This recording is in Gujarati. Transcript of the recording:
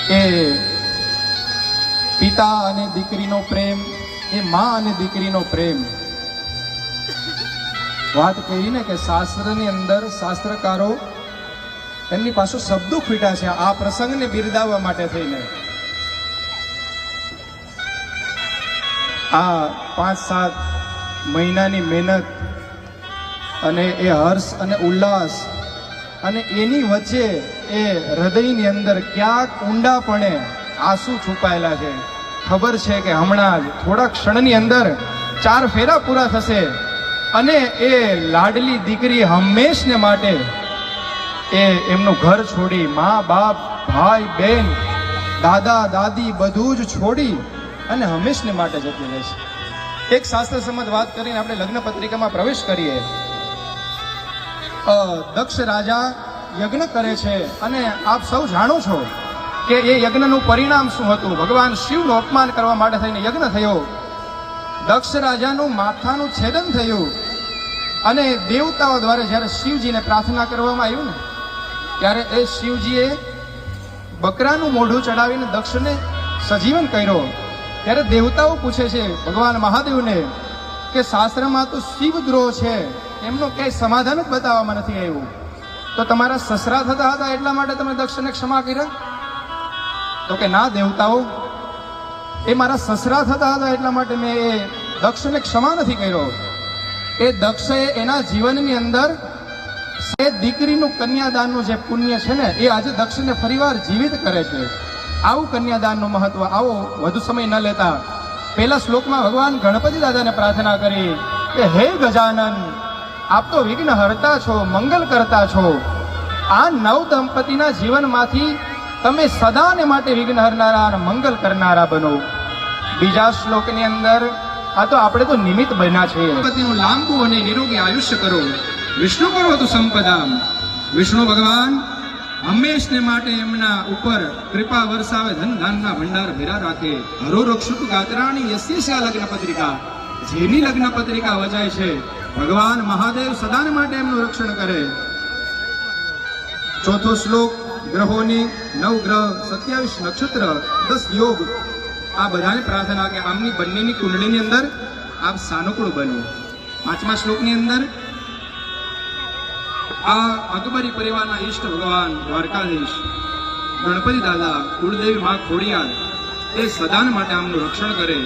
એ પિતા અને દીકરીનો પ્રેમ, એ માં અને દીકરીનો પ્રેમ. વાત કહી ને કે શાસ્ત્રની અંદર શાસ્ત્રકારો એમની પાસે શબ્દો ખૂટ્યા છે આ પ્રસંગને બિરદાવવા માટે થઈને. આ 5-7 મહિનાની મહેનત અને એ હર્ષ અને ઉલ્લાસ અને એની વચ્ચે એ હૃદયની અંદર ક્યાંક ઊંડાપણે આંસુ છુપાયેલા છે. ખબર છે કે હમણાં જ થોડા ક્ષણની અંદર 4 ફેરા પૂરા થશે અને એ લાડલી દીકરી હંમેશને માટે એ એમનું ઘર છોડી, મા બાપ, ભાઈ બહેન, દાદા દાદી બધું જ છોડી અને હંમેશને માટે જતી રહેશે. એક શાસ્ત્ર સંમત વાત કરીને આપણે લગ્ન પત્રિકામાં પ્રવેશ કરીએ. દક્ષ રાજા યજ્ઞ કરે છે અને આપ સૌ જાણો છો કે એ યજ્ઞનું પરિણામ શું હતું. ભગવાન શિવનું અપમાન કરવા માટે થઈને યજ્ઞ થયો. દક્ષ રાજાનું માથાનું છેદન થયું અને દેવતાઓ દ્વારા જ્યારે શિવજીને પ્રાર્થના કરવામાં આવ્યું ને ત્યારે એ શિવજીએ બકરાનું મોઢું ચડાવીને દક્ષને સજીવન કર્યો. ત્યારે દેવતાઓ પૂછે છે ભગવાન મહાદેવને કે શાસ્ત્રમાં તો શિવદ્રોહ છે, એમનો ક્યાંય સમાધાન જ બતાવવામાં નથી આવ્યું, તો તમારા સસરા થતા હતા એટલા માટે તમે દક્ષને ક્ષમા કર્યા? તો કે ના દેવતાઓ, એ મારા સસરા થતા હતા એટલા માટે મેં એ દક્ષને ક્ષમા નથી કર્યો. એ દક્ષે એના જીવનની અંદર એ દીકરીનું કન્યાદાનનું જે પુણ્ય છે ને એ આજે દક્ષને ફરીવાર જીવિત કરે છે. આવું કન્યાદાનનું મહત્વ. આવો વધુ સમય ન લેતા પહેલા શ્લોકમાં ભગવાન ગણપતિ દાદાને પ્રાર્થના કરી કે હે ગજાનન, આપ તો વિઘ્ન હરતા છો, મંગલ કરતા છો. આ નવ દંપતીના જીવનમાંથી તમે સદાને માટે વિઘ્ન હરનારા અને મંગલ કરનારા બનો. બીજા શ્લોકની અંદર આ તો આપણે તો નિમિત્ત બન્યા છીએ. ગણપતિનું લાંબુ અને નિરોગી આયુષ્ય કરો. વિષ્ણુ કરો તો સંપદામ. વિષ્ણુ ભગવાન હંમેશને માટે એમના ઉપર કૃપા વરસાવે, ધન ધાનના ભંડાર ભેરા રાખે. હરો રક્ષુત ગાત્રાણી યસ્ય લગ્ન પત્રિકા. જેની લગ્ન પત્રિકા વચાય છે ભગવાન મહાદેવ સદાને માટે એમનું રક્ષણ કરે. ચોથો શ્લોક ગ્રહોની 9 ગ્રહ, 27 નક્ષત્ર, 10 યોગ, આ બધાને પ્રાર્થના કે આમની બંનેની કુંડળીની અંદર આપ સાનુકૂળ બનો. 5મા શ્લોકની અંદર આ અકબરી પરિવારના ઈષ્ટ ભગવાન દ્વારકાધીશ ગણપતિ દાદા, કુળદેવી માં ખોડિયાર એ સદાન માટે આમનું રક્ષણ કરે.